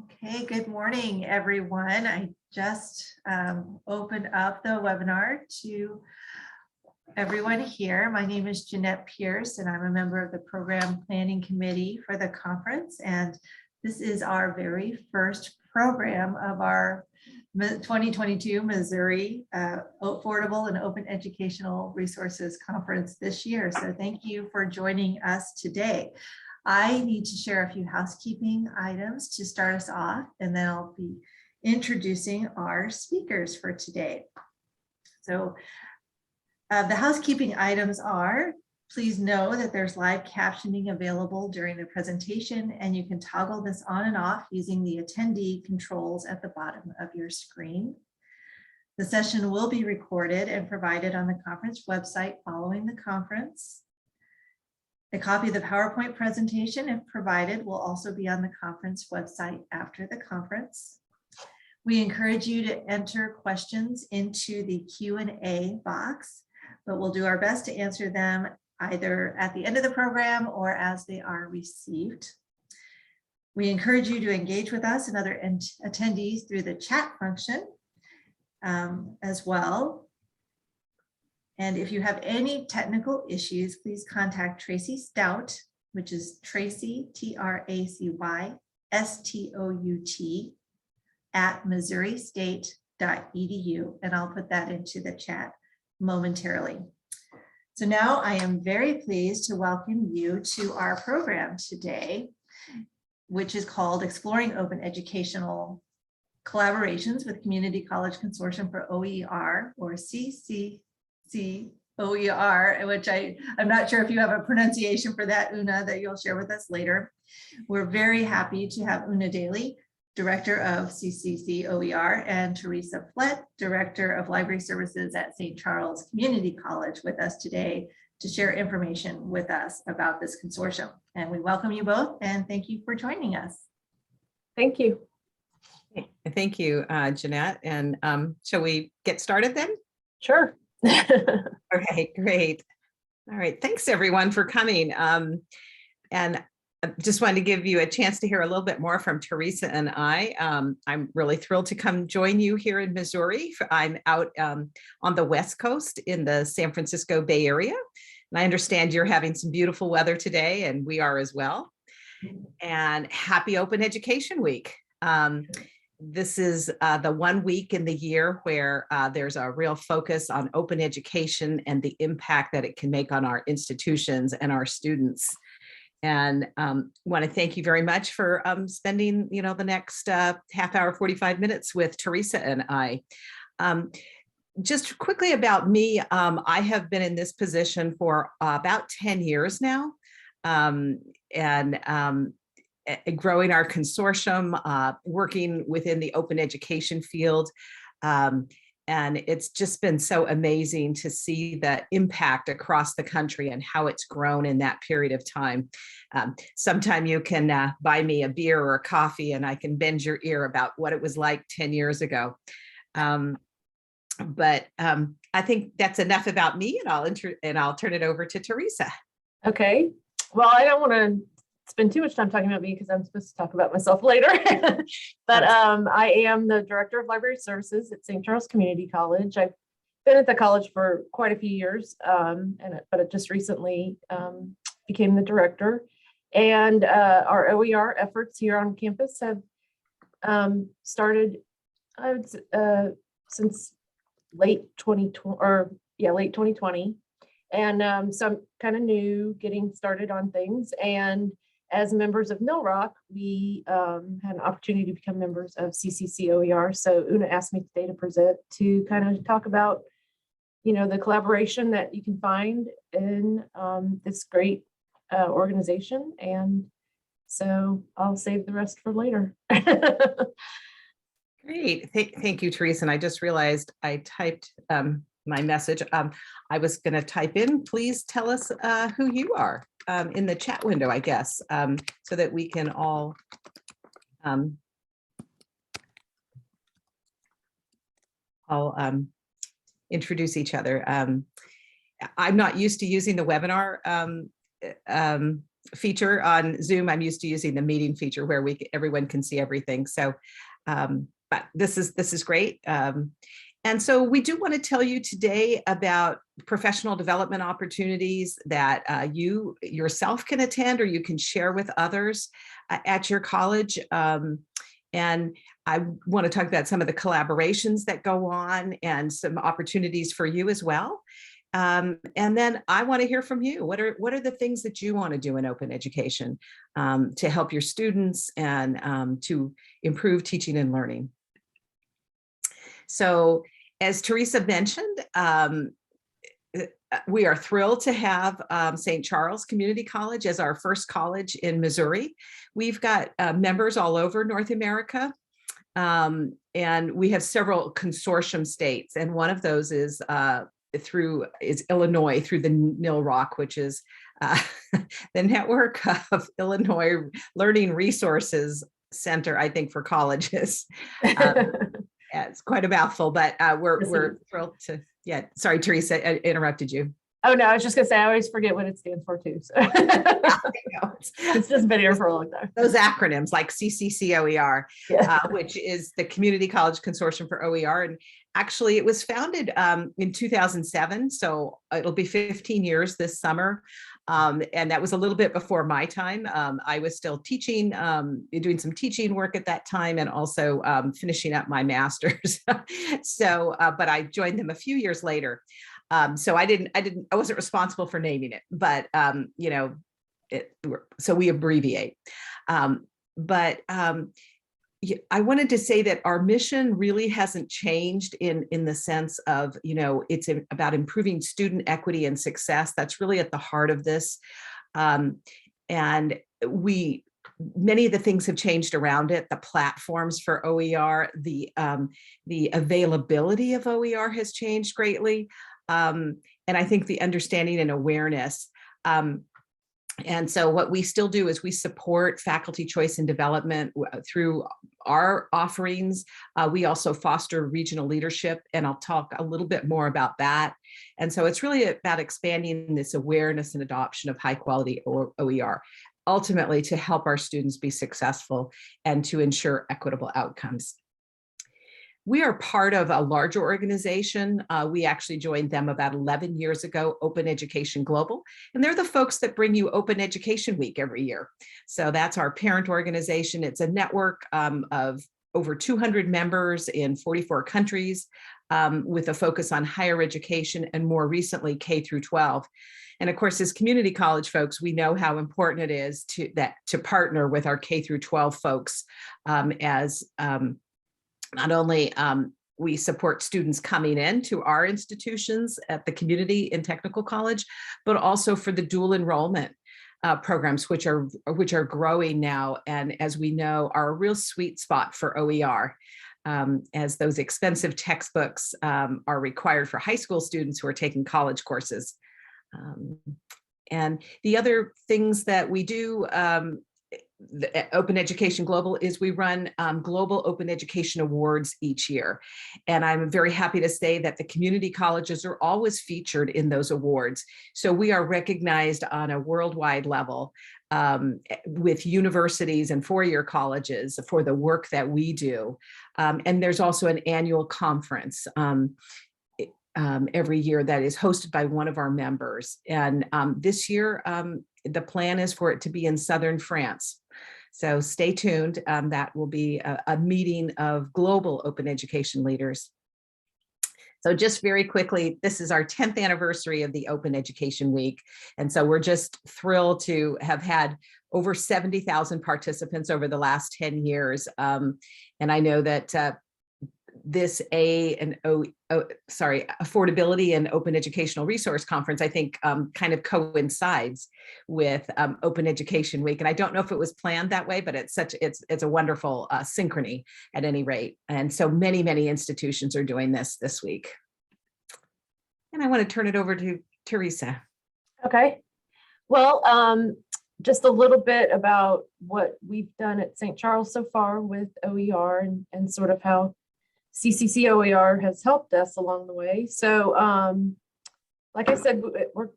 Okay, good morning, everyone. I just opened up the webinar to everyone here. My name is Jeannette Pierce, and I'm a member of the Program Planning Committee for the conference. And this is our very first program of our 2022 Missouri Affordable and Open Educational Resources Conference this year. So thank you for joining us today. I need to share a few housekeeping items to start us off, and then I'll be introducing our speakers for today. So the housekeeping items are, please know that there's live captioning available during the presentation, and you can toggle this on and off using the attendee controls at the bottom of your screen. The session will be recorded and provided on the conference website following the conference. A copy of the PowerPoint presentation, if provided, will also be on the conference website after the conference. We encourage you to enter questions into the Q&A box, but we'll do our best to answer them either at the end of the program or as they are received. We encourage you to engage with us and other attendees through the chat function as well. And if you have any technical issues, please contact Tracy Stout, which is Tracy, TRACY, STOUT, at missouri-state.edu, and I'll put that into the chat momentarily. So now I am very pleased to welcome you to our program today, which is called Exploring Open Educational Collaborations with Community College Consortium for OER, or CCCOER, which I'm not sure if you have a pronunciation for that, Una, that you'll share with us later. We're very happy to have Una Daly, Director of CCCOER, and Theresa Flett, Director of Library Services at St. Charles Community College, with us today to share information with us about this consortium. And we welcome you both and thank you for joining us. Thank you. Thank you, Jeannette. And shall we get started then? Sure. Okay, great. All right, thanks everyone for coming. And I just wanted to give you a chance to hear a little bit more from Theresa and I. I'm really thrilled to come join you here in Missouri. I'm out on the West Coast in the San Francisco Bay Area. And I understand you're having some beautiful weather today, and we are as well. And happy Open Education Week. This is the 1 week in the year where there's a real focus on open education and the impact that it can make on our institutions and our students. And want to thank you very much for spending, the next half hour, 45 minutes with Theresa and I. Just quickly about me, I have been in this position for about 10 years now, growing our consortium, working within the open education field. And it's just been so amazing to see the impact across the country and how it's grown in that period of time. Sometime you can buy me a beer or a coffee and I can bend your ear about what it was like 10 years ago. But I think that's enough about me, and I'll turn it over to Theresa. Okay. Well, I don't want to spend too much time talking about me because I'm supposed to talk about myself later. But I am the Director of Library Services at St. Charles Community College. I've been at the college for quite a few years, but it just recently became the director. And our OER efforts here on campus have started since late 2020. And so I'm kind of new getting started on things. And as members of Mill Rock, we had an opportunity to become members of CCCOER. So Una asked me today to present to kind of talk about, the collaboration that you can find in this great organization. And so I'll save the rest for later. Great. Thank you, Theresa. And I just realized I typed my message. I was going to type in, please tell us who you are in the chat window, I guess, so that we can all introduce each other. I'm not used to using the webinar feature on Zoom. I'm used to using the meeting feature where everyone can see everything. So, but this is great. And so we do want to tell you today about professional development opportunities that you yourself can attend or you can share with others at your college. And I want to talk about some of the collaborations that go on and some opportunities for you as well. And then I want to hear from you. What are the things that you want to do in open education to help your students and to improve teaching and learning? So as Theresa mentioned, we are thrilled to have St. Charles Community College as our first college in Missouri. We've got members all over North America, and we have several consortium states, and one of those is Illinois through the NILROC, which is the Network of Illinois Learning Resources Center, I think, for colleges. Yeah, it's quite a mouthful, but we're thrilled to. Yeah, sorry, Theresa, I interrupted you. Oh, no, I was just going to say, I always forget what it stands for too. So it's just been here for a long time. Those acronyms like CCCOER, Yeah. Which is the Community College Consortium for OER. And actually it was founded in 2007. So it'll be 15 years this summer. And that was a little bit before my time. I was still teaching, doing some teaching work at that time and also finishing up my master's. So, but I joined them a few years later. So I wasn't responsible for naming it, but so we abbreviate. I wanted to say that our mission really hasn't changed in the sense of, it's about improving student equity and success. That's really at the heart of this. And many of the things have changed around it. The platforms for OER, the availability of OER has changed greatly. And I think the understanding and awareness. And so what we still do is we support faculty choice and development through our offerings. We also foster regional leadership, and I'll talk a little bit more about that. And so it's really about expanding this awareness and adoption of high quality OER, ultimately to help our students be successful and to ensure equitable outcomes. We are part of a larger organization. We actually joined them about 11 years ago, Open Education Global, and they're the folks that bring you Open Education Week every year. So that's our parent organization. It's a network of over 200 members in 44 countries with a focus on higher education and more recently K through 12. And of course, as community college folks, we know how important it is to partner with our K through 12 folks as not only we support students coming into our institutions at the community and technical college, but also for the dual enrollment programs, which are growing now, and as we know, are a real sweet spot for OER, as those expensive textbooks are required for high school students who are taking college courses. And the other things that we do, the Open Education Global, is we run global open education awards each year. And I'm very happy to say that the community colleges are always featured in those awards. So we are recognized on a worldwide level with universities and four-year colleges for the work that we do. And there's also an annual conference every year that is hosted by one of our members. And this year, the plan is for it to be in southern France. So stay tuned. That will be a meeting of global open education leaders. So just very quickly, this is our 10th anniversary of the Open Education Week. And so we're just thrilled to have had over 70,000 participants over the last 10 years. And I know that Affordability and Open Educational Resource Conference, I think kind of coincides with Open Education Week. And I don't know if it was planned that way, but it's a wonderful synchrony at any rate. And so many institutions are doing this week. And I want to turn it over to Theresa. Okay. Well, just a little bit about what we've done at St. Charles so far with OER and sort of how CCCOER has helped us along the way. So, like I said, we're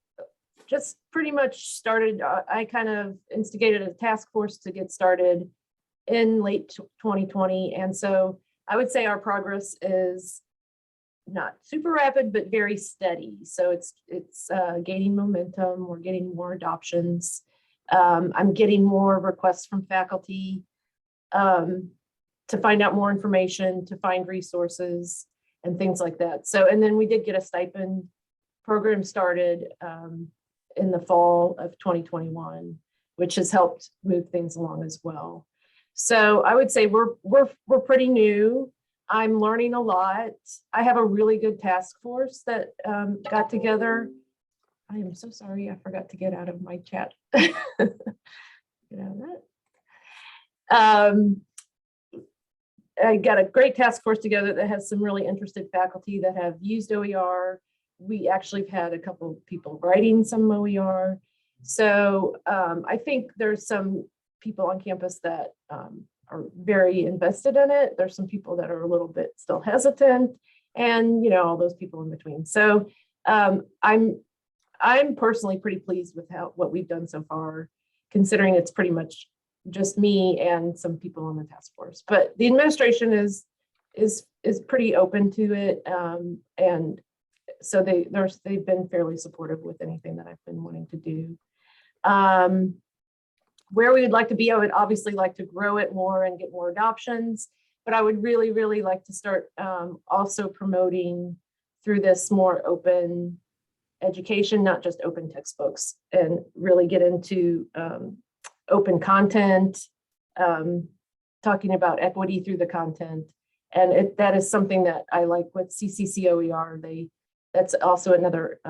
just pretty much started, I kind of instigated a task force to get started in late 2020. And so I would say our progress is not super rapid, but very steady. So it's gaining momentum. We're getting more adoptions. I'm getting more requests from faculty to find out more information, to find resources and things like that. So, and then we did get a stipend program started in the fall of 2021, which has helped move things along as well. So I would say we're pretty new. I'm learning a lot. I have a really good task force that got together. I am so sorry, I forgot to get out of my chat. Get out of that. I got a great task force together that has some really interested faculty that have used OER. We actually have had a couple of people writing some OER. So I think there's some people on campus that are very invested in it. There's some people that are a little bit still hesitant, and all those people in between. So I'm personally pretty pleased with what we've done so far, considering it's pretty much just me and some people on the task force. But the administration is pretty open to it, and so they've been fairly supportive with anything that I've been wanting to do. Where we would like to be, I would obviously like to grow it more and get more adoptions, but I would really, really like to start also promoting through this more open education, not just open textbooks, and really get into open content, talking about equity through the content. And that is something that I like with CCCOER. That's also another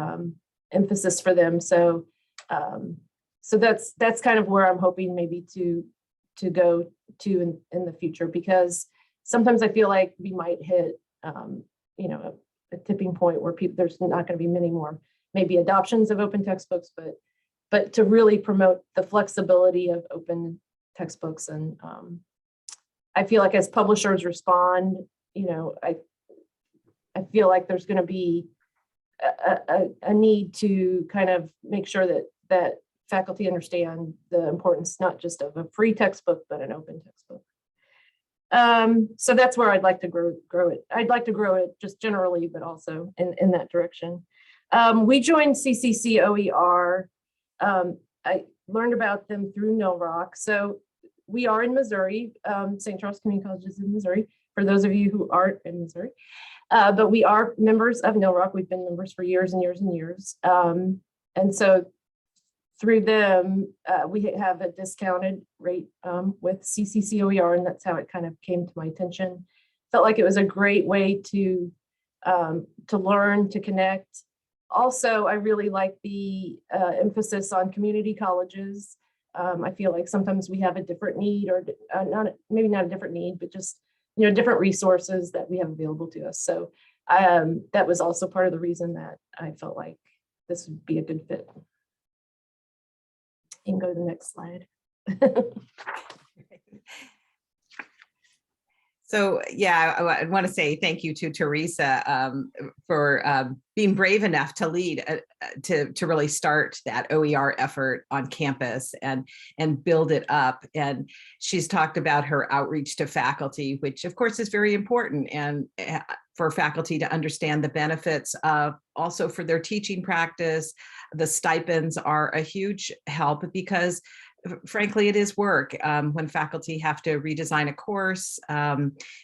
emphasis for them. So so that's kind of where I'm hoping maybe to go to in the future, because sometimes I feel like we might hit a tipping point where there's not going to be many more maybe adoptions of open textbooks, but to really promote the flexibility of open textbooks. And I feel like as publishers respond, I feel like there's going to be a need to kind of make sure that faculty understand the importance not just of a free textbook, but an open textbook. So that's where I'd like to grow it. I'd like to grow it just generally, but also in that direction. We joined CCCOER. I learned about them through NILROC. So we are in Missouri. St. Charles Community College is in Missouri, for those of you who aren't in Missouri. But we are members of NILROC. We've been members for years and years and years. And so through them, we have a discounted rate with CCCOER, and that's how it kind of came to my attention. Felt like it was a great way to learn, to connect. Also, I really like the emphasis on community colleges. I feel like sometimes we have a different need, or maybe not a different need, but just different resources that we have available to us. So that was also part of the reason that I felt like this would be a good fit. You can go to the next slide. So yeah, I want to say thank you to Theresa for being brave enough to lead, to really start that OER effort on campus and build it up. And she's talked about her outreach to faculty, which of course is very important, and for faculty to understand the benefits of also for their teaching practice. The stipends are a huge help, because frankly, it is work. When faculty have to redesign a course,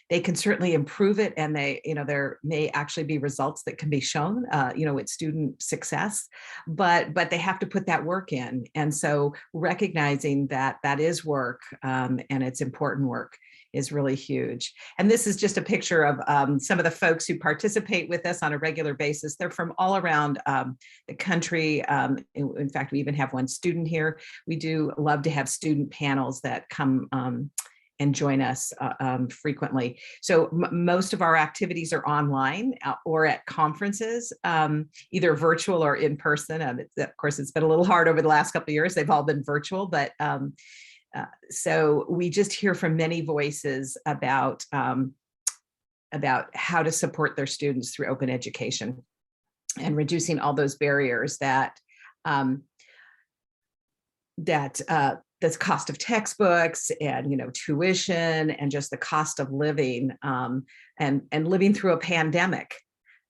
they can certainly improve it, and there may actually be results that can be shown, with student success, but they have to put that work in. And so recognizing that is work, and it's important work, is really huge. And this is just a picture of some of the folks who participate with us on a regular basis. They're from all around the country. In fact, we even have one student here. We do love to have student panels that come and join us frequently. So most of our activities are online or at conferences, either virtual or in person. Of course, it's been a little hard over the last couple of years. They've all been virtual, but so we just hear from many voices about how to support their students through open education and reducing all those barriers that that's cost of textbooks and tuition and just the cost of living and living through a pandemic.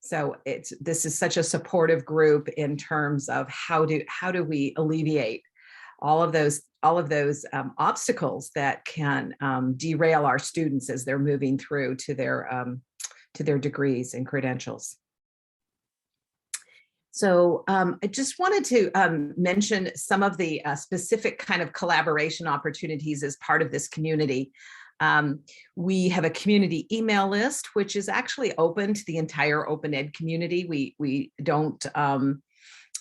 So this is such a supportive group in terms of how do we alleviate all of those obstacles that can derail our students as they're moving through to their degrees and credentials. So I just wanted to mention some of the specific kind of collaboration opportunities as part of this community. We have a community email list, which is actually open to the entire open ed community. We don't,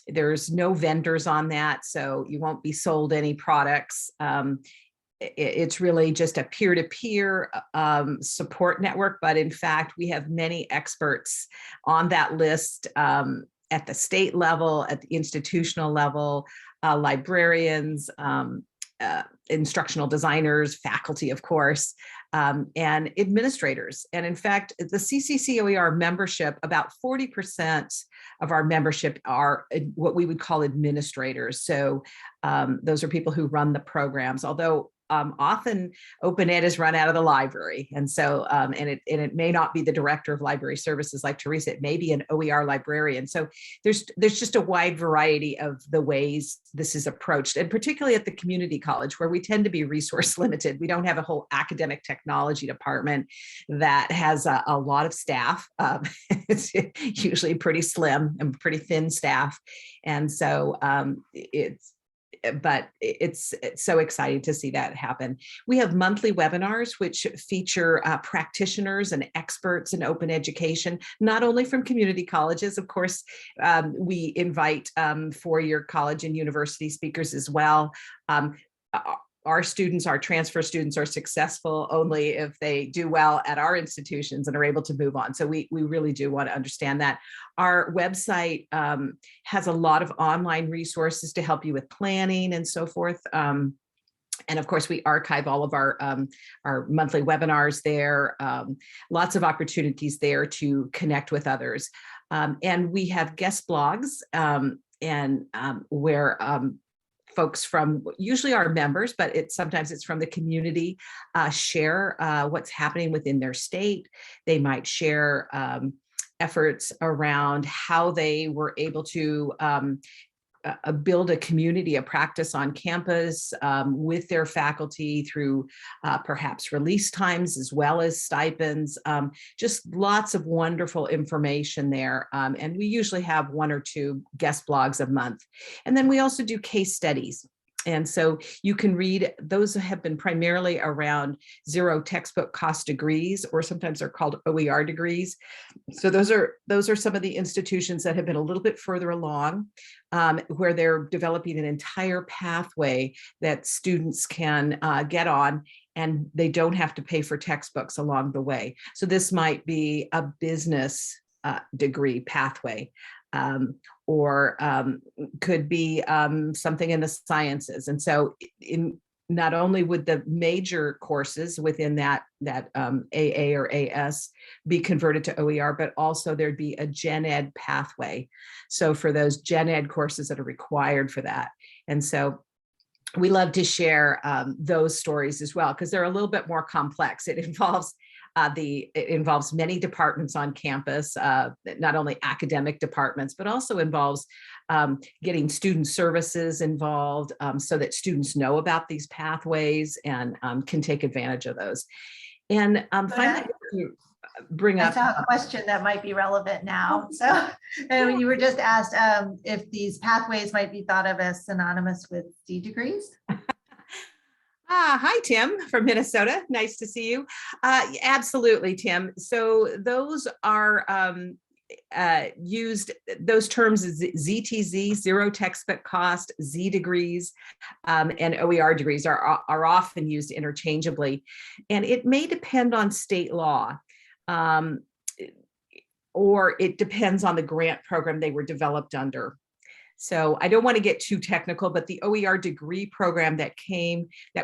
there's no vendors on that, so you won't be sold any products. It's really just a peer-to-peer support network, but in fact, we have many experts on that list at the state level, at the institutional level, librarians, instructional designers, faculty, of course, and administrators. And in fact, the CCCOER membership, about 40% of our membership are what we would call administrators. So those are people who run the programs, although often open ed is run out of the library. And so, and it may not be the director of library services like Theresa, it may be an OER librarian. So there's just a wide variety of the ways this is approached, and particularly at the community college where we tend to be resource limited. We don't have a whole academic technology department that has a lot of staff. It's usually pretty slim and pretty thin staff. And so it's so exciting to see that happen. We have monthly webinars which feature practitioners and experts in open education, not only from community colleges. Of course, we invite four-year college and university speakers as well. Our students, our transfer students, are successful only if they do well at our institutions and are able to move on. So we really do want to understand that. Our website has a lot of online resources to help you with planning and so forth. And of course, we archive all of our monthly webinars there. Lots of opportunities there to connect with others. And we have guest blogs where folks from usually our members, but sometimes it's from the community, share what's happening within their state. They might share efforts around how they were able to build a community, a practice on campus with their faculty through perhaps release times as well as stipends. Just lots of wonderful information there. And we usually have one or two guest blogs a month. And then we also do case studies. And so you can read, those have been primarily around zero textbook cost degrees, or sometimes they're called OER degrees. So those are some of the institutions that have been a little bit further along, where they're developing an entire pathway that students can get on, and they don't have to pay for textbooks along the way. So this might be a business degree pathway. Or could be something in the sciences. And so not only would the major courses within that AA or AS be converted to OER, but also there'd be a gen ed pathway. So for those gen ed courses that are required for that. And so we love to share those stories as well, because they're a little bit more complex. It involves many departments on campus, not only academic departments, but also involves getting student services involved so that students know about these pathways and can take advantage of those. And finally, bring up a question that might be relevant now. So, and you were just asked if these pathways might be thought of as synonymous with D degrees. Hi, Tim from Minnesota. Nice to see you. Absolutely, Tim. So those are used, those terms is ZTZ, zero textbook cost, Z degrees, and OER degrees are often used interchangeably. And it may depend on state law, or it depends on the grant program they were developed under. So I don't want to get too technical, but the OER degree program that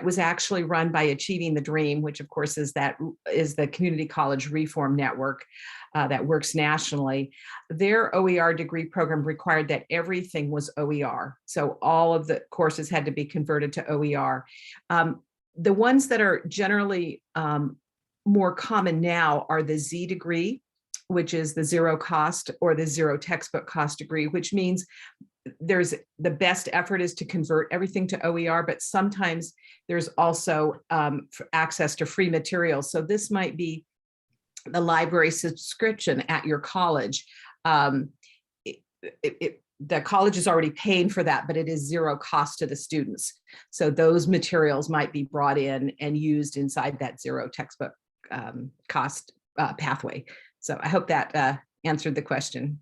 was actually run by Achieving the Dream, which of course is the Community College Reform Network that works nationally. Their OER degree program required that everything was OER. So all of the courses had to be converted to OER. The ones that are generally more common now are the Z degree, which is the zero cost or the zero textbook cost degree, which means the best effort is to convert everything to OER, but sometimes there's also access to free materials. So this might be the library subscription at your college. The college is already paying for that, but it is zero cost to the students. So those materials might be brought in and used inside that zero textbook cost pathway. So I hope that answered the question.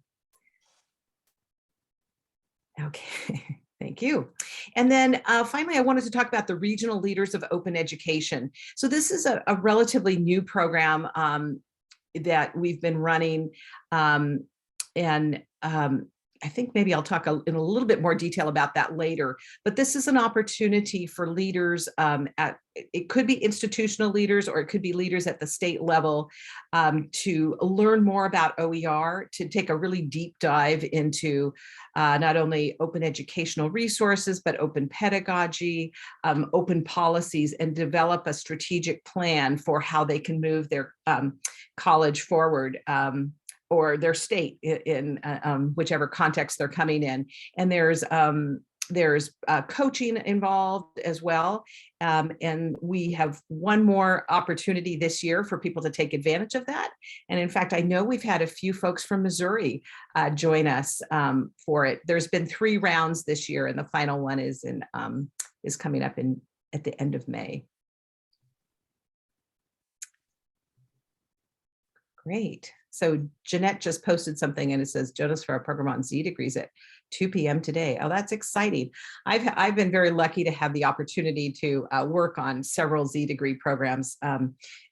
Okay, thank you. And then finally, I wanted to talk about the Regional Leaders of Open Education. So this is a relatively new program that we've been running. I think maybe I'll talk in a little bit more detail about that later, but this is an opportunity for leaders it could be institutional leaders or it could be leaders at the state level to learn more about OER, to take a really deep dive into not only open educational resources, but open pedagogy, open policies, and develop a strategic plan for how they can move their college forward. Or their state in whichever context they're coming in. And there's coaching involved as well. And we have one more opportunity this year for people to take advantage of that. And in fact, I know we've had a few folks from Missouri join us for it. There's been 3 rounds this year, and the final one is coming up at the end of May. Great. So Jeannette just posted something and it says, Jonas for our program on Z degrees at 2 p.m. today. Oh, that's exciting. I've been very lucky to have the opportunity to work on several Z degree programs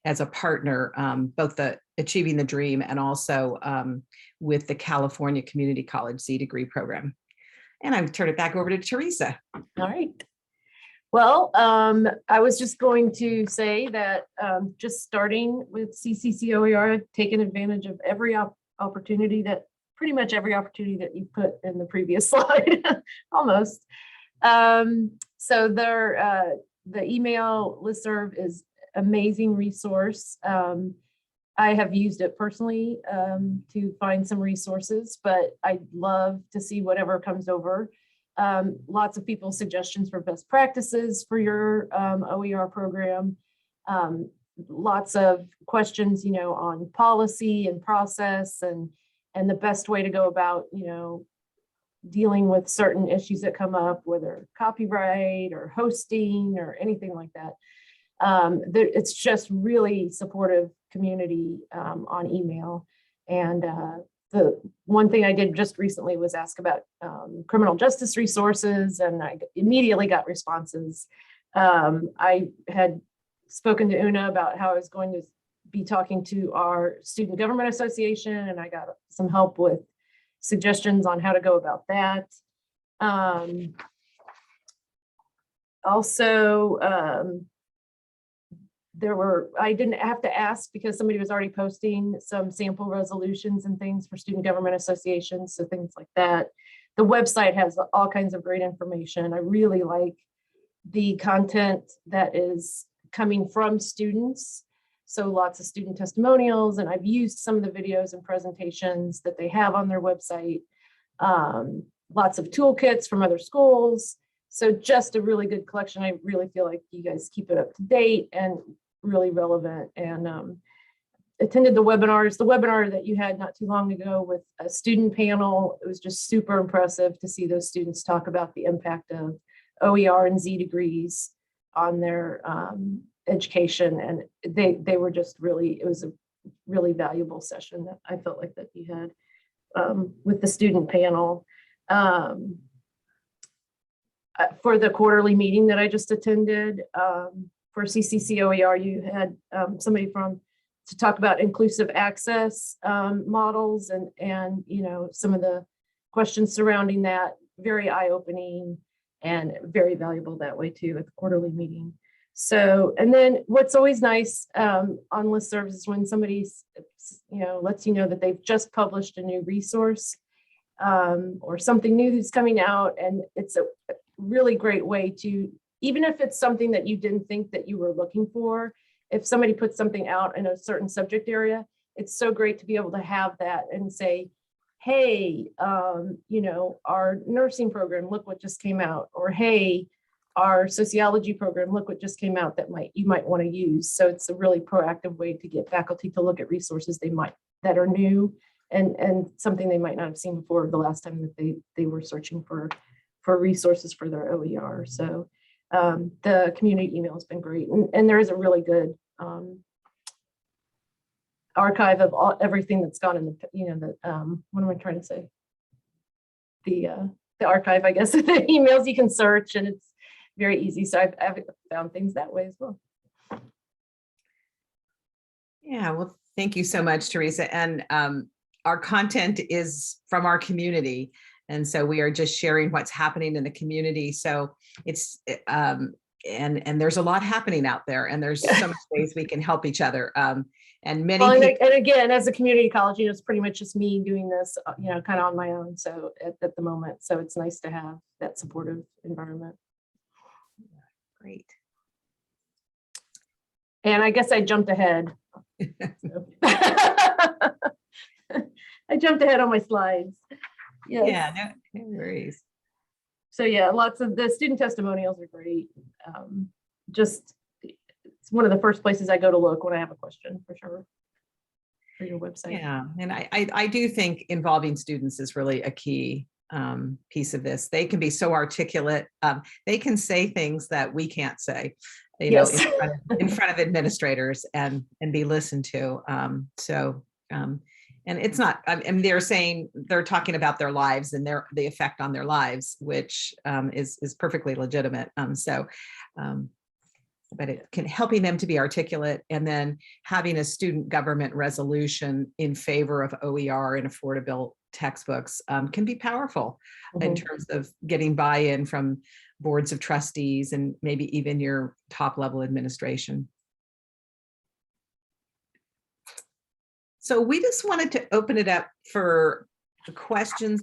as a partner, both the Achieving the Dream and also with the California Community College Z degree program. And I'm turn it back over to Theresa. All right. Well, I was just going to say that just starting with CCCOER, I've taken advantage of every opportunity pretty much every opportunity that you put in the previous slide, almost. So the email listserv is amazing resource. I have used it personally to find some resources, but I'd love to see whatever comes over. Lots of people's suggestions for best practices for your OER program. Lots of questions, on policy and process and the best way to go about, dealing with certain issues that come up, whether copyright or hosting or anything like that. It's just really supportive community on email. And the one thing I did just recently was ask about criminal justice resources, and I immediately got responses. I had spoken to Una about how I was going to be talking to our Student Government Association, and I got some help with suggestions on how to go about that. I didn't have to ask because somebody was already posting some sample resolutions and things for Student Government Associations, so things like that. The website has all kinds of great information. I really like the content that is coming from students. So lots of student testimonials, and I've used some of the videos and presentations that they have on their website. Lots of toolkits from other schools. So just a really good collection. I really feel like you guys keep it up to date and really relevant. And attended the webinars. The webinar that you had not too long ago with a student panel, it was just super impressive to see those students talk about the impact of OER and Z degrees on their education. And they were just really, it was a really valuable session that I felt like that you had with the student panel. For the quarterly meeting that I just attended for CCCOER, you had somebody to talk about inclusive access models and some of the questions surrounding that. very eye-opening and very valuable that way too at the quarterly meeting. So, and then what's always nice on listservs is when somebody's, lets you know that they've just published a new resource or something new that's coming out. And it's a really great way to, even if it's something that you didn't think that you were looking for, if somebody puts something out in a certain subject area, it's so great to be able to have that and say, hey, our nursing program, look what just came out, or hey, our sociology program, look what just came out that you might want to use. So it's a really proactive way to get faculty to look at resources that are new and something they might not have seen before the last time that they were searching for resources for their OER. So the community email has been great, and there is a really good archive of everything that's gone in the what am I trying to say? The archive, I guess, the emails you can search, and it's very easy. So I've found things that way as well. Yeah, well, thank you so much, Theresa. And our content is from our community. And so we are just sharing what's happening in the community. So it's, and there's a lot happening out there, and there's so many ways we can help each other. And many people, and again, as a community college, it's pretty much just me doing this, kind of on my own. So at the moment, so it's nice to have that supportive environment. Great. And I guess I jumped ahead. I jumped ahead on my slides. Yes. Yeah, no worries. So yeah, lots of the student testimonials are great. It's one of the first places I go to look when I have a question, for sure, for your website. Yeah, and I do think involving students is really a key piece of this. They can be so articulate. They can say things that we can't say, Yes. in front of administrators and be listened to. And it's not, and they're talking about their lives and the effect on their lives, which is perfectly legitimate. But it can helping them to be articulate, and then having a student government resolution in favor of OER and affordable textbooks can be powerful in terms of getting buy-in from boards of trustees and maybe even your top level administration. So we just wanted to open it up for questions.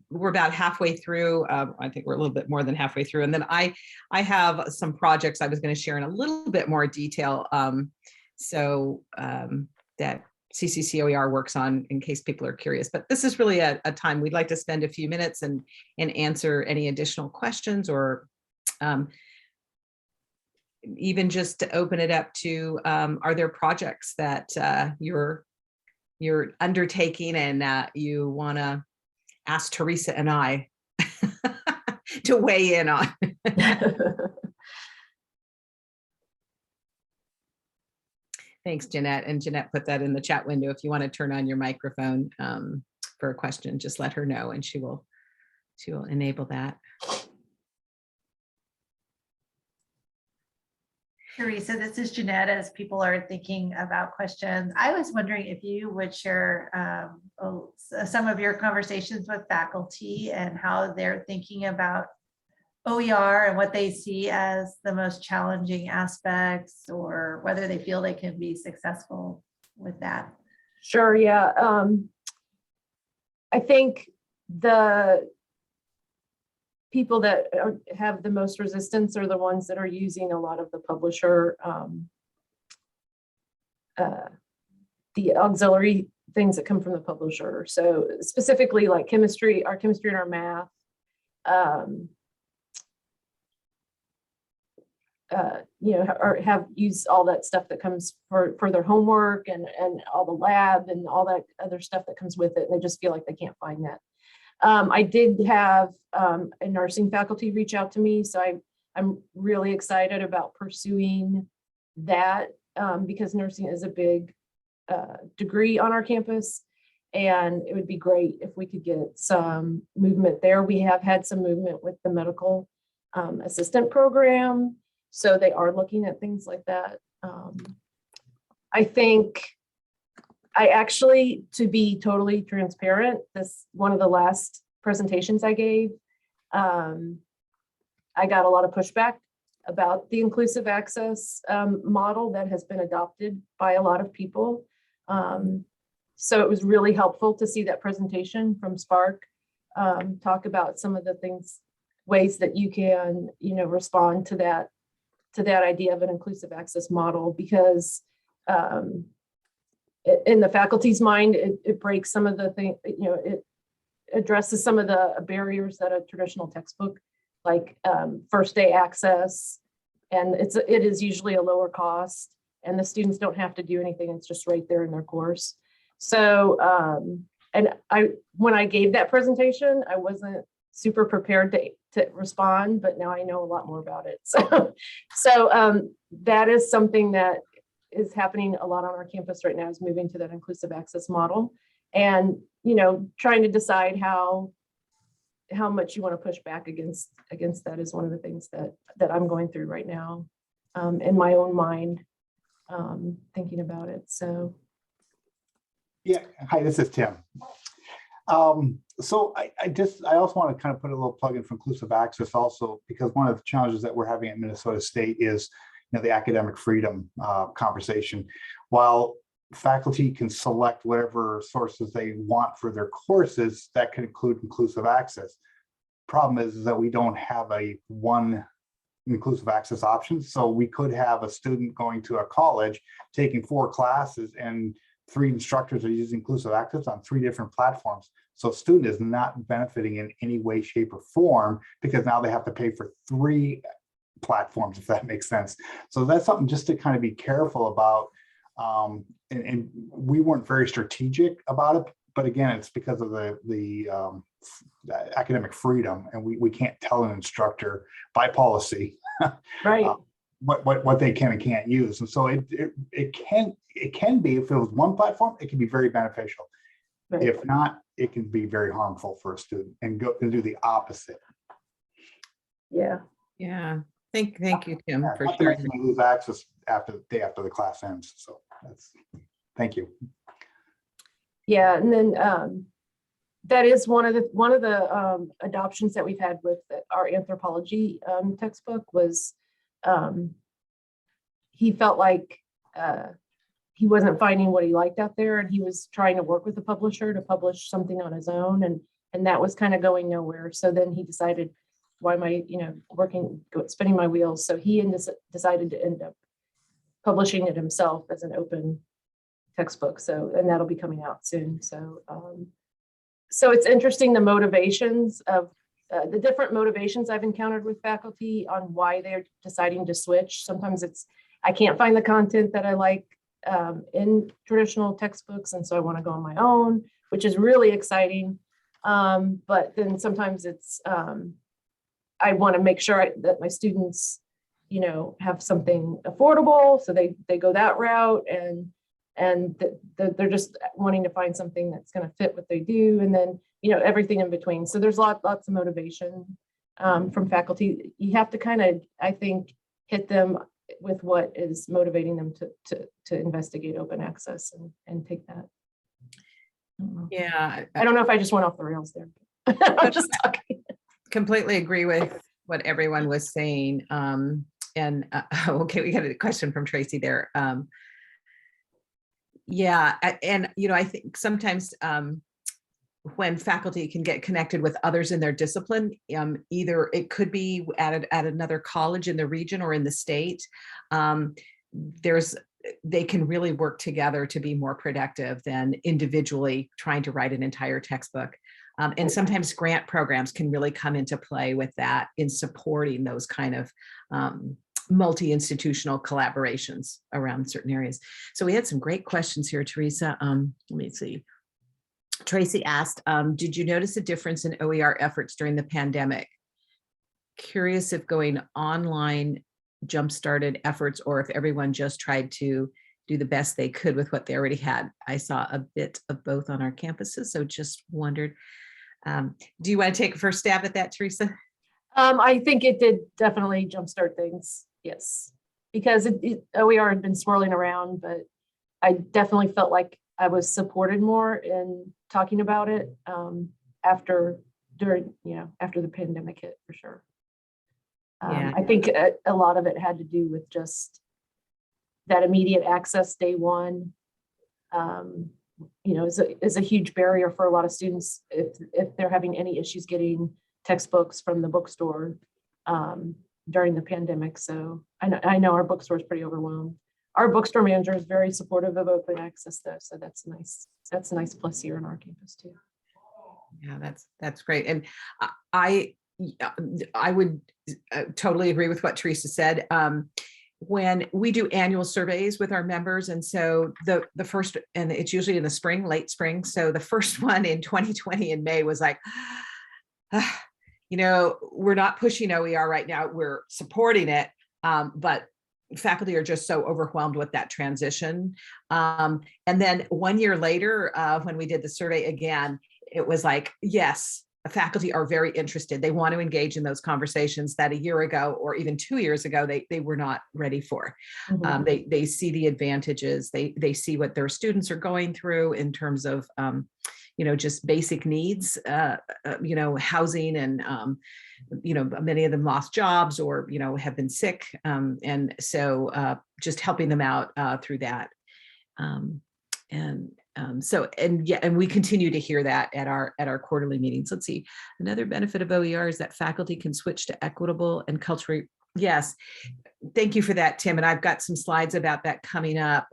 We're about halfway through. I think we're a little bit more than halfway through. And then I have some projects I was going to share in a little bit more detail. That CCCOER works on, in case people are curious. But this is really a time we'd like to spend a few minutes and answer any additional questions, or even just to open it up to, are there projects that you're undertaking and you want to ask Theresa and I to weigh in on? Thanks, Jeannette. And Jeannette put that in the chat window. If you want to turn on your microphone for a question, just let her know and she will enable that. Theresa, this is Jeannette. As people are thinking about questions, I was wondering if you would share some of your conversations with faculty and how they're thinking about OER and what they see as the most challenging aspects, or whether they feel they can be successful with that. Sure, yeah. I think the people that have the most resistance are the ones that are using a lot of the publisher, the auxiliary things that come from the publisher. So specifically like chemistry, our chemistry and our math, or have used all that stuff that comes for their homework and all the lab and all that other stuff that comes with it. And they just feel like they can't find that. I did have a nursing faculty reach out to me, so I'm really excited about pursuing that because nursing is a big degree on our campus, and it would be great if we could get some movement there. We have had some movement with the medical assistant program, so they are looking at things like that. I think I actually, to be totally transparent, one of the last presentations I gave, I got a lot of pushback about the inclusive access model that has been adopted by a lot of people. So it was really helpful to see that presentation from Spark talk about some of the ways that you can, respond to that idea of an inclusive access model, because in the faculty's mind, it breaks some of the things, it addresses some of the barriers that a traditional textbook, like first day access, and it is usually a lower cost, and the students don't have to do anything. It's just right there in their course. So, when I gave that presentation, I wasn't super prepared to respond, but now I know a lot more about it. So that is something that is happening a lot on our campus right now, is moving to that inclusive access model, and trying to decide how much you want to push back against that is one of the things that I'm going through right now in my own mind, thinking about it. So yeah, hi, this is Tim. So I also want to kind of put a little plug in for inclusive access also, because one of the challenges that we're having at Minnesota State is the academic freedom conversation. While faculty can select whatever sources they want for their courses, that could include inclusive access. Problem is that we don't have one inclusive access option. So we could have a student going to a college taking 4 classes, and 3 instructors are using inclusive access on 3 different platforms. So student is not benefiting in any way, shape, or form, because now they have to pay for 3 platforms, if that makes sense. So that's something just to kind of be careful about. And we weren't very strategic about it, but again, it's because of the academic freedom, and we can't tell an instructor by policy right. What they can and can't use. And so it can be, if it was one platform, it can be very beneficial. Right. If not, it can be very harmful for a student and do the opposite. Yeah. Yeah. Thank you, Tim, for Not to sharing. mention they lose access the day after the class ends. So thank you. Yeah, and then that is one of the adoptions that we've had with our anthropology textbook was he felt like he wasn't finding what he liked out there, and he was trying to work with the publisher to publish something on his own, and that was kind of going nowhere. So then he decided, why am I spinning my wheels? So he decided to end up publishing it himself as an open textbook. So, and that'll be coming out soon. So so it's interesting, the motivations of the different motivations I've encountered with faculty on why they're deciding to switch. Sometimes it's, I can't find the content that I like in traditional textbooks, and so I want to go on my own, which is really exciting. But then sometimes it's, I want to make sure that my students, have something affordable, so they go that route, and they're just wanting to find something that's going to fit what they do, and then everything in between. So there's lots of motivation from faculty. You have to kind of, I think, hit them with what is motivating them to investigate open access and take that. Yeah, I don't know if I just went off the rails there. I'm just talking. completely agree with what everyone was saying. Okay, we got a question from Tracy there. Yeah, and I think sometimes when faculty can get connected with others in their discipline, either it could be at another college in the region or in the state, they can really work together to be more productive than individually trying to write an entire textbook. And sometimes grant programs can really come into play with that in supporting those kind of multi-institutional collaborations around certain areas. So we had some great questions here, Theresa. Let me see. Tracy asked, did you notice a difference in OER efforts during the pandemic? Curious if going online jump-started efforts or if everyone just tried to do the best they could with what they already had. I saw a bit of both on our campuses, so just wondered. Do you want to take a first stab at that, Theresa? I think it did definitely jumpstart things, yes, because OER had been swirling around, but I definitely felt like I was supported more in talking about it after during, after the pandemic hit, for sure. Yeah. I think a lot of it had to do with just that immediate access day one. Is a huge barrier for a lot of students if they're having any issues getting textbooks from the bookstore during the pandemic. So I know our bookstore is pretty overwhelmed. Our bookstore manager is very supportive of open access though, so that's nice. That's a nice plus here on our campus too. Yeah, that's great. And I would totally agree with what Theresa said. When we do annual surveys with our members, and so the first, and it's usually in the spring, late spring. So the first one in 2020 in May was like, we're not pushing OER right now. We're supporting it, but faculty are just so overwhelmed with that transition. And then 1 year later, when we did the survey again, it was like, yes, faculty are very interested. They want to engage in those conversations that a year ago or even 2 years ago, they were not ready for. Mhm. They see the advantages. They see what their students are going through in terms of, just basic needs, housing and, many of them lost jobs or, have been sick. And so just helping them out through that. And we continue to hear that at our quarterly meetings. Let's see. Another benefit of OER is that faculty can switch to equitable and culturally. Yes. Thank you for that, Tim. And I've got some slides about that coming up.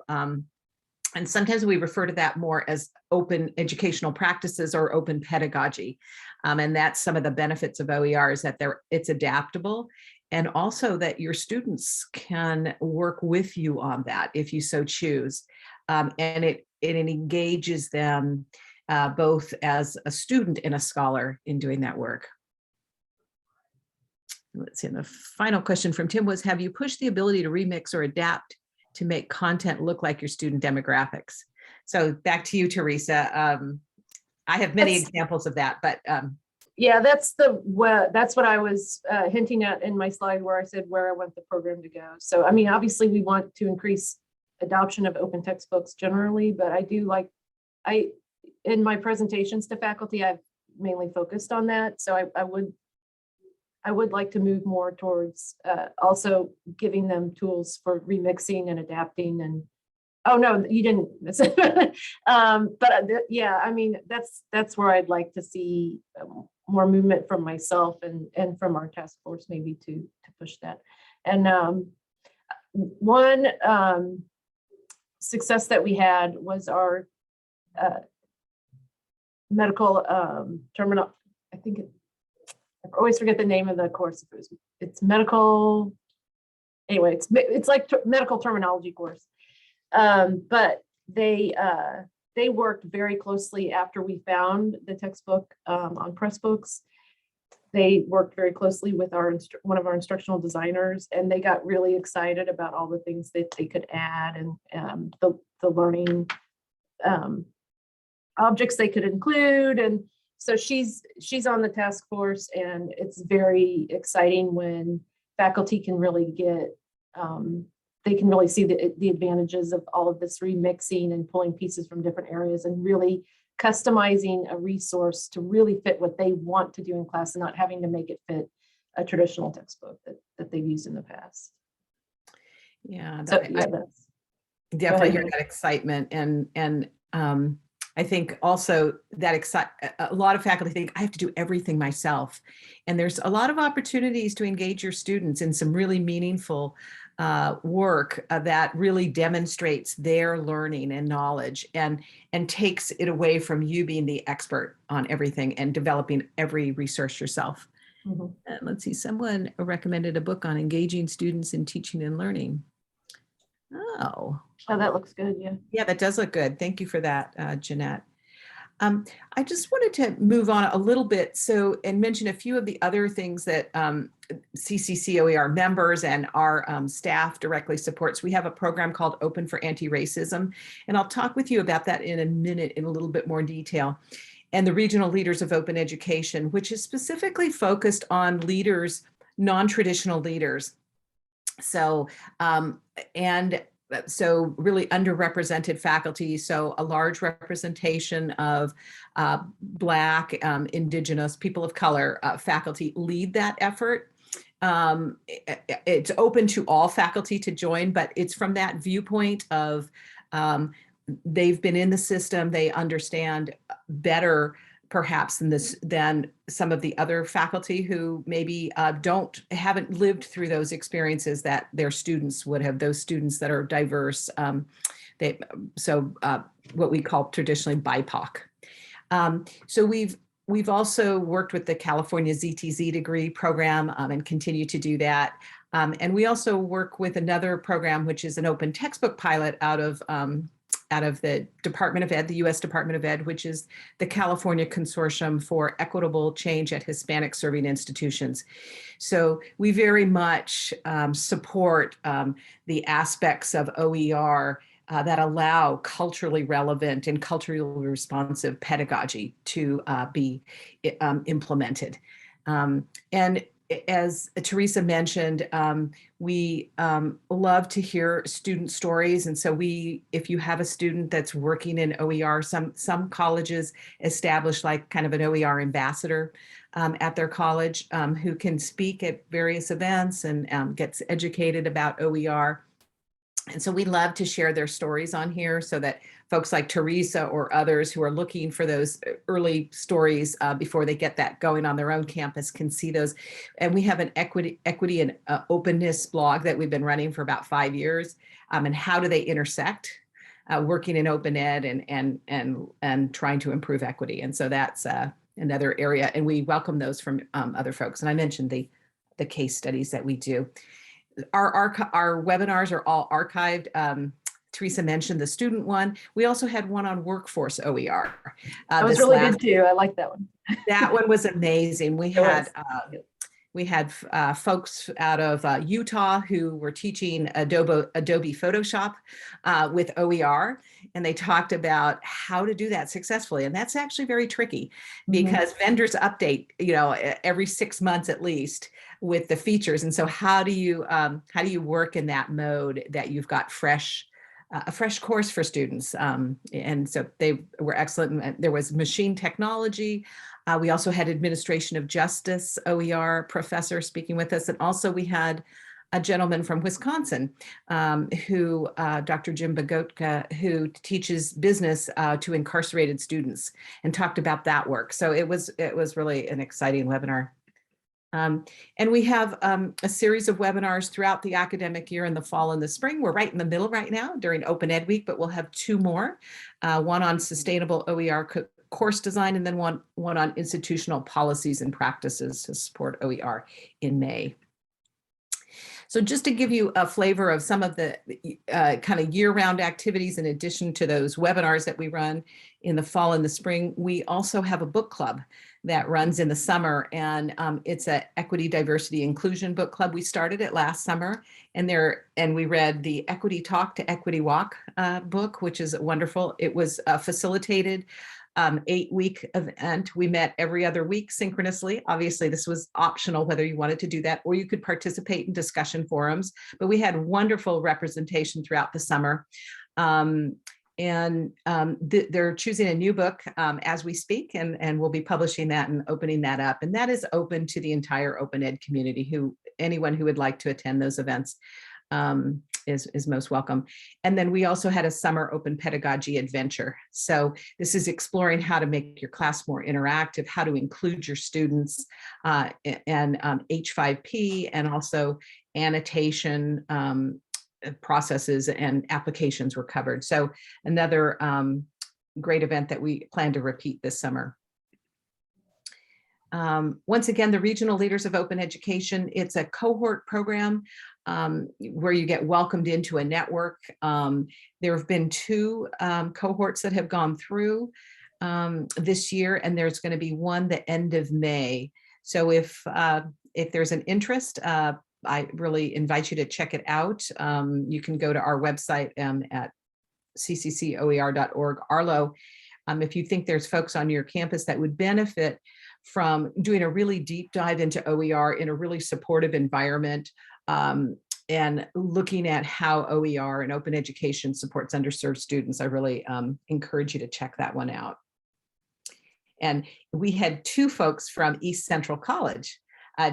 And sometimes we refer to that more as open educational practices or open pedagogy. And that's some of the benefits of OER is that it's adaptable, and also that your students can work with you on that if you so choose. And it engages them both as a student and a scholar in doing that work. Let's see, and the final question from Tim was, have you pushed the ability to remix or adapt to make content look like your student demographics? So back to you, Theresa. I have many examples of that, but yeah, that's what I was hinting at in my slide where I said where I want the program to go. So, I mean, obviously we want to increase adoption of open textbooks generally, but in my presentations to faculty, I've mainly focused on that. So I would like to move more towards also giving them tools for remixing and adapting. And oh no, you didn't. Yeah, I mean that's where I'd like to see more movement from myself and from our task force maybe to push that. And one success that we had was our medical terminal. I always forget the name of the course. It's medical. Anyway, it's like medical terminology course. But they worked very closely after we found the textbook on Pressbooks. They worked very closely with one of our instructional designers, and they got really excited about all the things that they could add and the learning objects they could include. And so she's on the task force, and it's very exciting when faculty can really get they can really see the advantages of all of this remixing and pulling pieces from different areas and really customizing a resource to really fit what they want to do in class and not having to make it fit a traditional textbook that they've used in the past. Yeah, So, I definitely hear that excitement. And I think also that a lot of faculty think I have to do everything myself. And there's a lot of opportunities to engage your students in some really meaningful work that really demonstrates their learning and knowledge and takes it away from you being the expert on everything and developing every resource yourself. Mm-hmm. And let's see, someone recommended a book on engaging students in teaching and learning. Oh, that looks good. Yeah, that does look good. Thank you for that, Jeannette. I just wanted to move on a little bit and mention a few of the other things that CCCOER members and our staff directly supports. We have a program called Open for Anti-Racism, and I'll talk with you about that in a minute in a little bit more detail. And the Regional Leaders of Open Education, which is specifically focused on leaders, non-traditional leaders. So, and so really underrepresented faculty. So a large representation of Black, Indigenous, people of color faculty lead that effort. It's open to all faculty to join, but it's from that viewpoint of they've been in the system, they understand better perhaps than some of the other faculty who maybe haven't lived through those experiences that their students would have, those students that are diverse, what we call traditionally BIPOC. So we've also worked with the California ZTZ degree program and continue to do that. And we also work with another program, which is an open textbook pilot out of the Department of Ed, the U.S. Department of Ed, which is the California Consortium for Equitable Change at Hispanic Serving Institutions. So we very much support the aspects of OER that allow culturally relevant and culturally responsive pedagogy to be implemented. And as Theresa mentioned, we love to hear student stories. And so if you have a student that's working in OER, some colleges establish like kind of an OER ambassador at their college who can speak at various events and gets educated about OER. And so we love to share their stories on here so that folks like Theresa or others who are looking for those early stories before they get that going on their own campus can see those. And we have an equity and openness blog that we've been running for about 5 years. And how do they intersect working in open ed and trying to improve equity. And so that's another area. And we welcome those from other folks. And I mentioned the case studies that we do. Our webinars are all archived. Theresa mentioned the student one. We also had one on workforce OER. That was really good too. I like that one. That one was amazing. We had folks out of Utah who were teaching Adobe Photoshop with OER, and they talked about how to do that successfully. And that's actually very tricky because vendors update, every 6 months at least with the features. And so how do you work in that mode that you've got a fresh course for students? And so they were excellent. There was machine technology. We also had administration of justice OER professor speaking with us. And also we had a gentleman from Wisconsin who, Dr. Jim Bogotka, who teaches business to incarcerated students and talked about that work. So it was really an exciting webinar. And we have a series of webinars throughout the academic year in the fall and the spring. We're right in the middle right now during Open Ed Week, but we'll have 2 more, one on sustainable OER course design, and then one on institutional policies and practices to support OER in May. So just to give you a flavor of some of the kind of year-round activities, in addition to those webinars that we run in the fall and the spring, we also have a book club that runs in the summer, and it's an equity, diversity, inclusion book club. We started it last summer, and we read the Equity Talk to Equity Walk book, which is wonderful. It was facilitated 8-week event. We met every other week synchronously. Obviously, this was optional whether you wanted to do that, or you could participate in discussion forums, but we had wonderful representation throughout the summer. They're choosing a new book as we speak, and we'll be publishing that and opening that up. And that is open to the entire Open Ed community. Anyone who would like to attend those events is most welcome. And then we also had a summer open pedagogy adventure. So this is exploring how to make your class more interactive, how to include your students, and H5P, and also annotation processes and applications were covered. So another great event that we plan to repeat this summer. Once again, the Regional Leaders of Open Education, it's a cohort program where you get welcomed into a network. There have been 2 cohorts that have gone through this year, and there's going to be one the end of May. So if there's an interest, I really invite you to check it out. You can go to our website at CCCOER.org, Arlo. If you think there's folks on your campus that would benefit from doing a really deep dive into OER in a really supportive environment, and looking at how OER and open education supports underserved students. I really encourage you to check that one out. And we had 2 folks from East Central College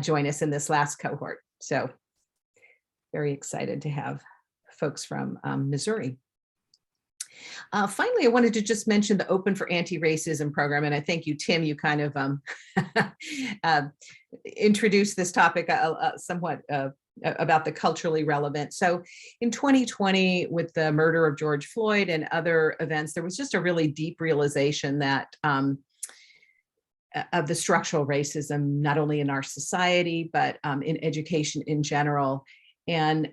join us in this last cohort. So very excited to have folks from Missouri. Finally, I wanted to just mention the Open for Anti-Racism program. And I thank you, Tim, you kind of introduced this topic somewhat about the culturally relevant. So in 2020, with the murder of George Floyd and other events, there was just a really deep realization that of the structural racism, not only in our society, but in education in general. And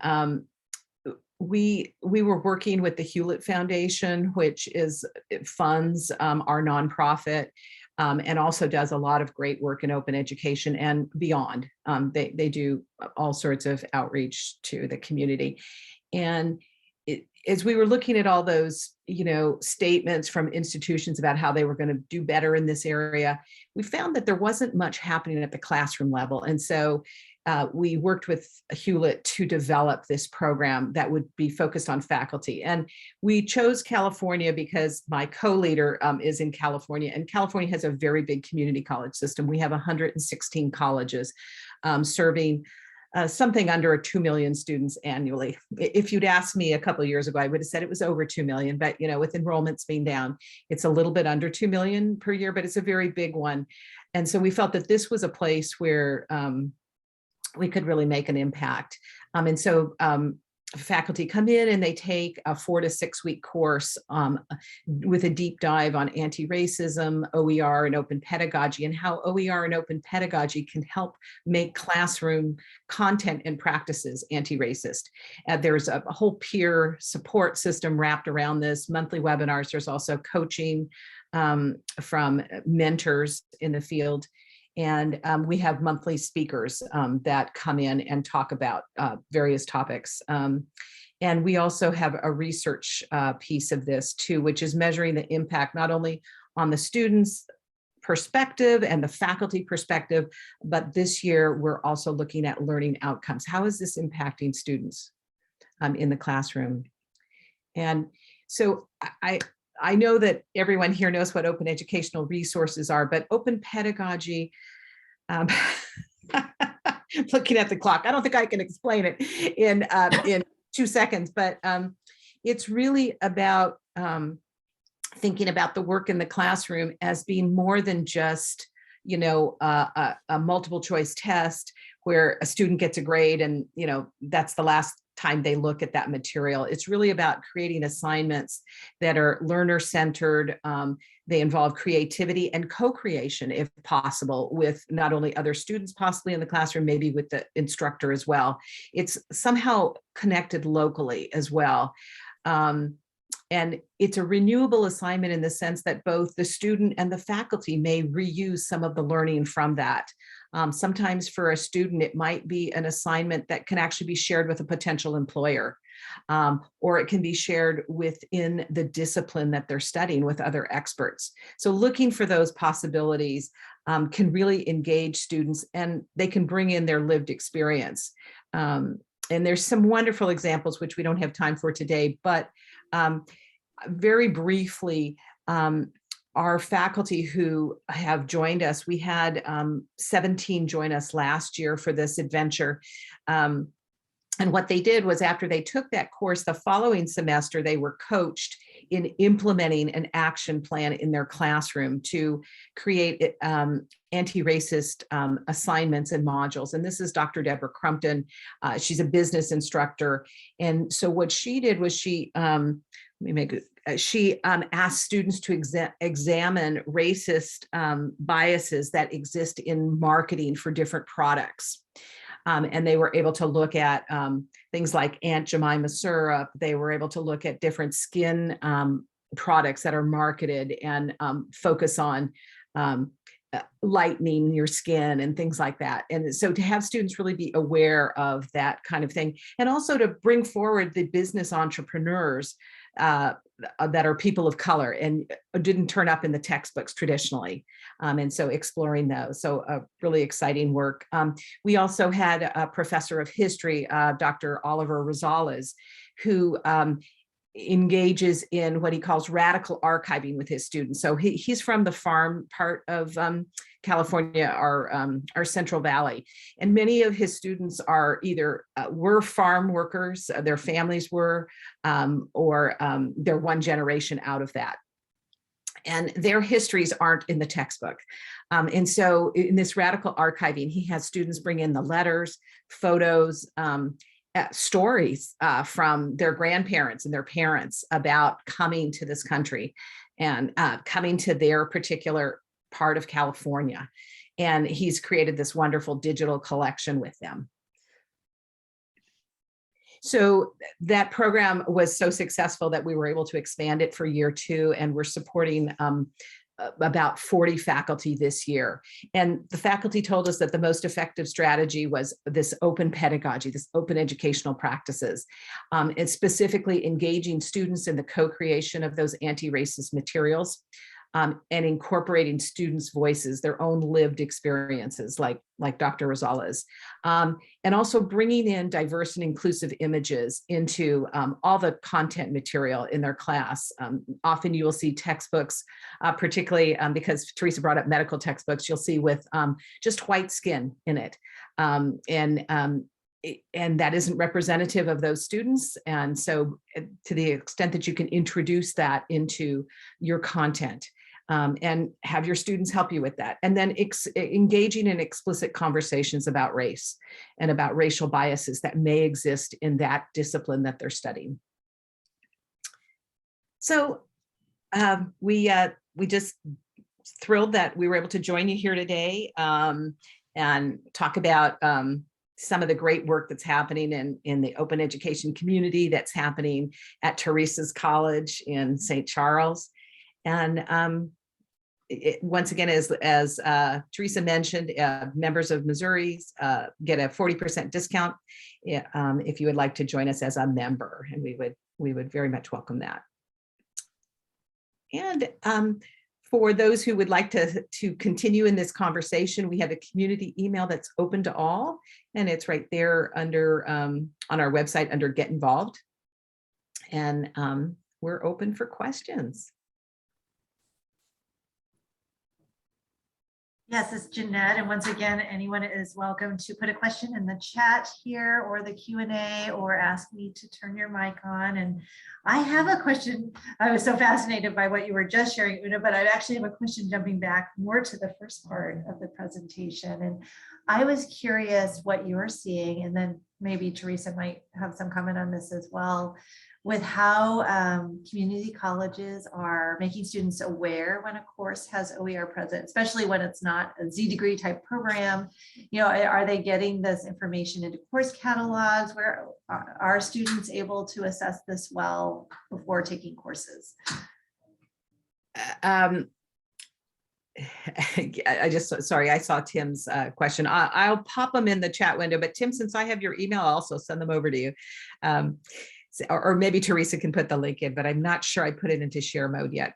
we were working with the Hewlett Foundation, which funds our nonprofit, and also does a lot of great work in open education and beyond. They do all sorts of outreach to the community. And as we were looking at all those, statements from institutions about how they were going to do better in this area, we found that there wasn't much happening at the classroom level. And so we worked with Hewlett to develop this program that would be focused on faculty. And we chose California because my co-leader is in California, and California has a very big community college system. We have 116 colleges serving something under 2 million students annually. If you'd asked me a couple of years ago, I would have said it was over 2 million, but with enrollments being down, it's a little bit under 2 million per year, but it's a very big one. And so we felt that this was a place where we could really make an impact. And so faculty come in and they take a 4 to 6 week course with a deep dive on anti-racism, OER, and open pedagogy, and how OER and open pedagogy can help make classroom content and practices anti-racist. There's a whole peer support system wrapped around this, monthly webinars. There's also coaching from mentors in the field. And we have monthly speakers that come in and talk about various topics. And we also have a research piece of this too, which is measuring the impact not only on the students' perspective and the faculty perspective, but this year we're also looking at learning outcomes. How is this impacting students in the classroom? And so I know that everyone here knows what open educational resources are, but open pedagogy, looking at the clock, I don't think I can explain it in 2 seconds, but it's really about thinking about the work in the classroom as being more than just, a multiple choice test where a student gets a grade and, that's the last time they look at that material. It's really about creating assignments that are learner-centered. They involve creativity and co-creation, if possible, with not only other students possibly in the classroom, maybe with the instructor as well. It's somehow connected locally as well. And it's a renewable assignment in the sense that both the student and the faculty may reuse some of the learning from that. Sometimes for a student, it might be an assignment that can actually be shared with a potential employer, or it can be shared within the discipline that they're studying with other experts. So looking for those possibilities can really engage students, and they can bring in their lived experience. And there's some wonderful examples, which we don't have time for today, but very briefly, our faculty who have joined us, we had 17 join us last year for this adventure. And what they did was, after they took that course, the following semester, they were coached in implementing an action plan in their classroom to create anti-racist assignments and modules. And this is Dr. Deborah Crumpton. She's a business instructor. And so what she did was she asked students to examine racist biases that exist in marketing for different products. And they were able to look at things like Aunt Jemima syrup. They were able to look at different skin products that are marketed and focus on lightening your skin and things like that. And so to have students really be aware of that kind of thing, and also to bring forward the business entrepreneurs that are people of color and didn't turn up in the textbooks traditionally. And so exploring those. So really exciting work. We also had a professor of history, Dr. Oliver Rosales, who engages in what he calls radical archiving with his students. So he's from the farm part of California, our Central Valley. And many of his students are either were farm workers, their families were, or they're one generation out of that. And their histories aren't in the textbook. And so in this radical archiving, he has students bring in the letters, photos, stories from their grandparents and their parents about coming to this country and coming to their particular part of California. And he's created this wonderful digital collection with them. So that program was so successful that we were able to expand it for year 2, and we're supporting about 40 faculty this year. And the faculty told us that the most effective strategy was this open pedagogy, this open educational practices, and specifically engaging students in the co-creation of those anti-racist materials, and incorporating students' voices, their own lived experiences, like Dr. Rosales, and also bringing in diverse and inclusive images into all the content material in their class. Often you will see textbooks, particularly because Theresa brought up medical textbooks, you'll see with just white skin in it. And that isn't representative of those students. And so to the extent that you can introduce that into your content, and have your students help you with that. And then engaging in explicit conversations about race and about racial biases that may exist in that discipline that they're studying. So we just thrilled that we were able to join you here today and talk about some of the great work that's happening in the open education community, that's happening at Theresa's College in St. Charles. And once again, as Theresa mentioned, members of Missouri's get a 40% discount if you would like to join us as a member, and we would very much welcome that. And for those who would like to continue in this conversation, we have a community email that's open to all, and it's right there under on our website under Get Involved. And we're open for questions. Yes, it's Jeannette, and once again, anyone is welcome to put a question in the chat here or the Q&A, or ask me to turn your mic on. And I have a question. I was so fascinated by what you were just sharing, Una, but I actually have a question jumping back more to the first part of the presentation. And I was curious what you're seeing, and then maybe Theresa might have some comment on this as well, with how community colleges are making students aware when a course has OER present, especially when it's not a Z degree type program. You know, are they getting this information into course catalogs? Where are students able to assess this well before taking courses? I saw Tim's question. I'll pop them in the chat window, but Tim, since I have your email, I'll also send them over to you. Or maybe Theresa can put the link in, but I'm not sure I put it into share mode yet.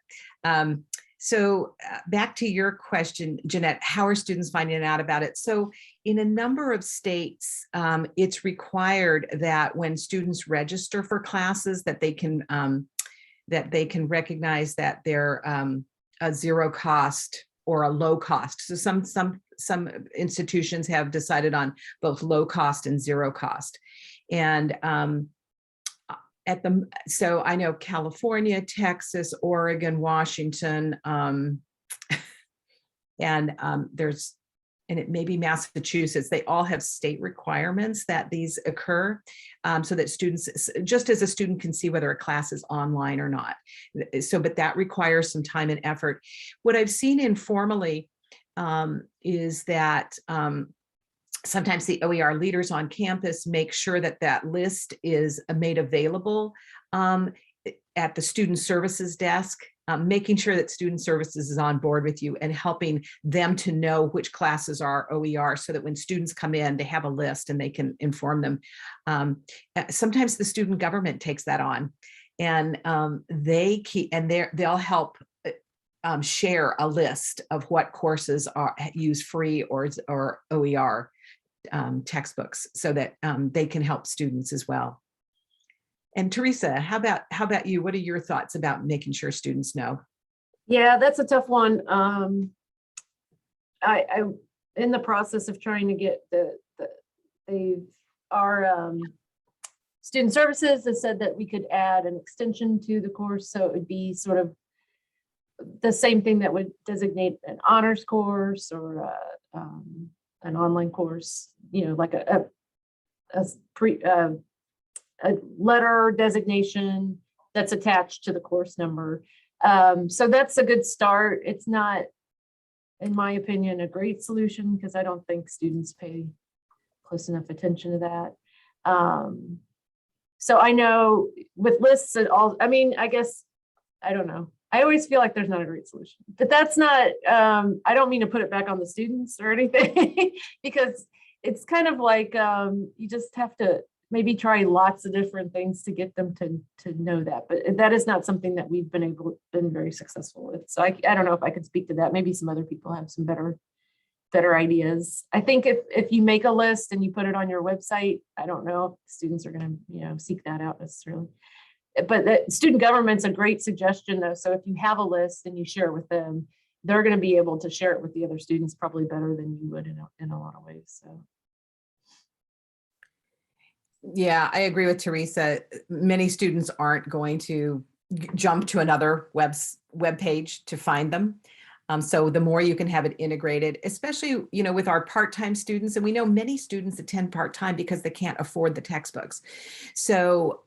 So back to your question, Jeannette, how are students finding out about it? So in a number of states, it's required that when students register for classes that they can recognize that they're a zero cost or a low cost. So some institutions have decided on both low cost and zero cost. And so I know California, Texas, Oregon, Washington, and it may be Massachusetts, they all have state requirements that these occur, so that students, just as a student can see whether a class is online or not. So, but that requires some time and effort. What I've seen informally is that sometimes the OER leaders on campus make sure that that list is made available at the student services desk, making sure that student services is on board with you and helping them to know which classes are OER, so that when students come in, they have a list and they can inform them. Sometimes the student government takes that on, and they'll help share a list of what courses use free or OER textbooks so that they can help students as well. And Theresa, how about you? What are your thoughts about making sure students know? Yeah, that's a tough one. I in the process of trying to get our student services has said that we could add an extension to the course, so it would be sort of the same thing that would designate an honors course or an online course, you know, like a letter designation that's attached to the course number. So that's a good start. It's not, in my opinion, a great solution because I don't think students pay close enough attention to that. So I know with lists and all, I mean, I guess, I don't know. I always feel like there's not a great solution, but that's not, I don't mean to put it back on the students or anything Mm-hmm. because it's kind of like, you just have to maybe try lots of different things to get them to know that, but that is not something that we've been very successful with. So I don't know if I could speak to that. Maybe some other people have some better ideas. I think if you make a list and you put it on your website, I don't know if students are going to, seek that out necessarily. But the student government's a great suggestion though. So if you have a list and you share it with them, they're going to be able to share it with the other students probably better than you would in a lot of ways. So. Yeah, I agree with Theresa. Many students aren't going to jump to another web page to find them. So the more you can have it integrated, especially, with our part-time students, and we know many students attend part-time because they can't afford the textbooks. So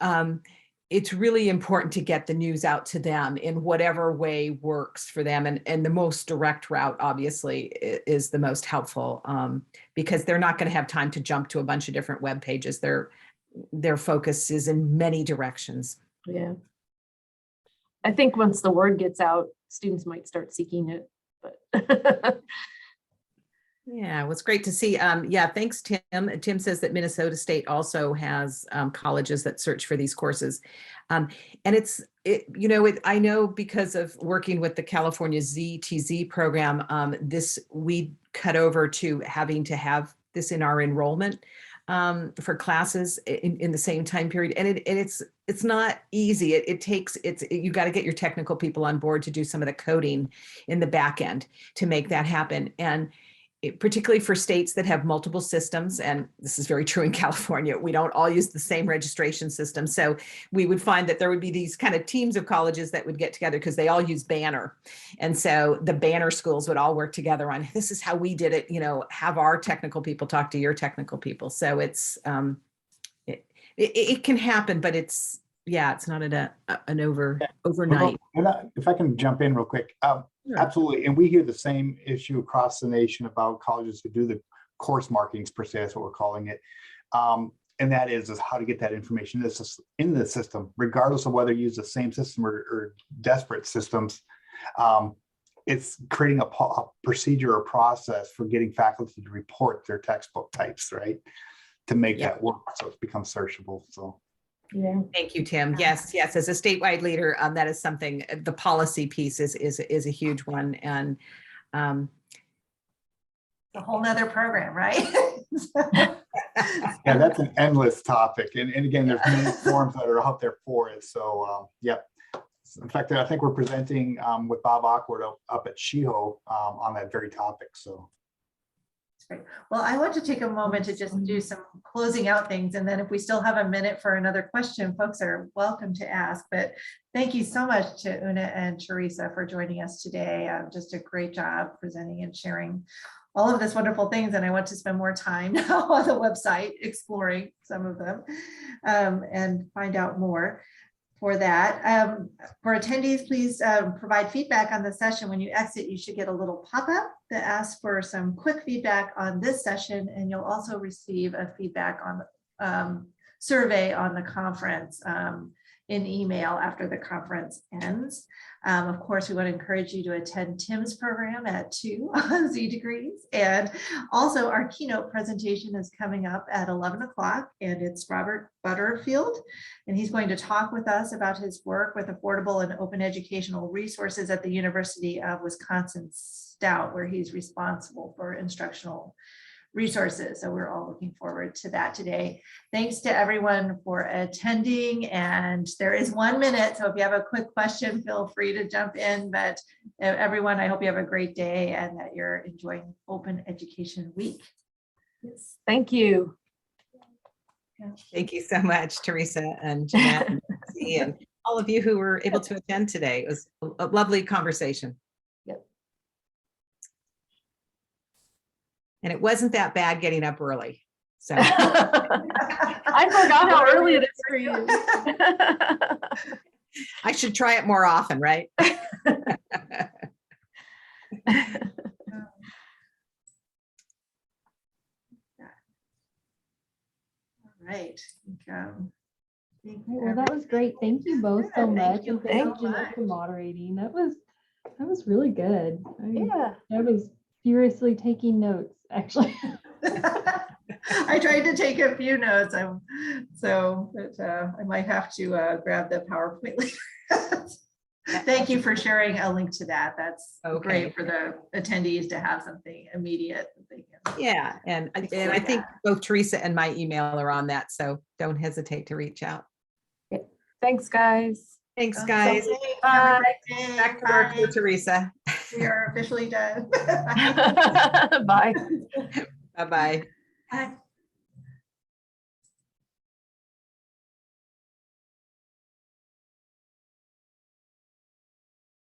it's really important to get the news out to them in whatever way works for them. And the most direct route, obviously, is the most helpful because they're not going to have time to jump to a bunch of different web pages. Their focus is in many directions. Yeah. I think once the word gets out, students might start seeking it, but. Yeah, it was great to see. Yeah, thanks, Tim. Tim says that Minnesota State also has colleges that search for these courses. And I know because of working with the California ZTZ program, we cut over to having to have this in our enrollment for classes in the same time period. And it's not easy. You got to get your technical people on board to do some of the coding in the back end to make that happen. And particularly for states that have multiple systems, and this is very true in California, we don't all use the same registration system. So we would find that there would be these kind of teams of colleges that would get together because they all use Banner. And so the Banner schools would all work together on, this is how we did it, have our technical people talk to your technical people. So it's, it can happen, but it's not an overnight. If I can jump in real quick. Sure. Absolutely. And we hear the same issue across the nation about colleges who do the course markings, per se, that's what we're calling it. And that is how to get that information in the system, regardless of whether you use the same system or disparate systems. It's creating a procedure or process for getting faculty to report their textbook types, right? To make that work so it becomes searchable. So. Yeah. Thank you, Tim. Yes. As a statewide leader, that is something. The policy piece is a huge one, and a whole nother program, right? Yeah, that's an endless topic, and again, there's many forums that are out there for it. So, in fact, I think we're presenting with Bob Awkward up at SHIHO on that very topic. So. Great. Well, I want to take a moment to just do some closing out things. And then if we still have a minute for another question, folks are welcome to ask. But thank you so much to Una and Theresa for joining us today. Just a great job presenting and sharing all of this wonderful things. And I want to spend more time now on the website exploring some of them and find out more. For that, for attendees, please provide feedback on the session. When you exit, you should get a little pop-up that asks for some quick feedback on this session, and you'll also receive a feedback on survey on the conference an email after the conference ends. Of course, we want to encourage you to attend Tim's program at 2 on Z Degrees. And also our keynote presentation is coming up at 11 o'clock, and it's Robert Butterfield. And he's going to talk with us about his work with affordable and open educational resources at the University of Wisconsin-Stout, where he's responsible for instructional resources. So we're all looking forward to that today. Thanks to everyone for attending. And there is 1 minute. So if you have a quick question, feel free to jump in. But everyone, I hope you have a great day and that you're enjoying Open Education Week. Yes, thank you. Thank you so much, Theresa and Jeannette and Nancy, and all of you who were able to attend today. It was a lovely conversation. Yep. And it wasn't that bad getting up early. So I forgot how early it is for you. I should try it more often, right? All right. Well, that was great. Thank you both so Yeah, much. thank you And thank so you, Jeannette, much. for moderating. That was really good. Yeah. I was furiously taking notes, actually. I tried to take a few notes. I might have to grab the PowerPoint later. Thank you for sharing a link to that. That's Okay. great for the attendees to have something immediate that they can. Yeah, and I think both Theresa and my email are on that, so don't hesitate to reach out. Thanks, guys. Thanks, Okay, guys. have a great day. Back to work for Bye. Theresa. We are officially done. Bye. Bye-bye. Bye.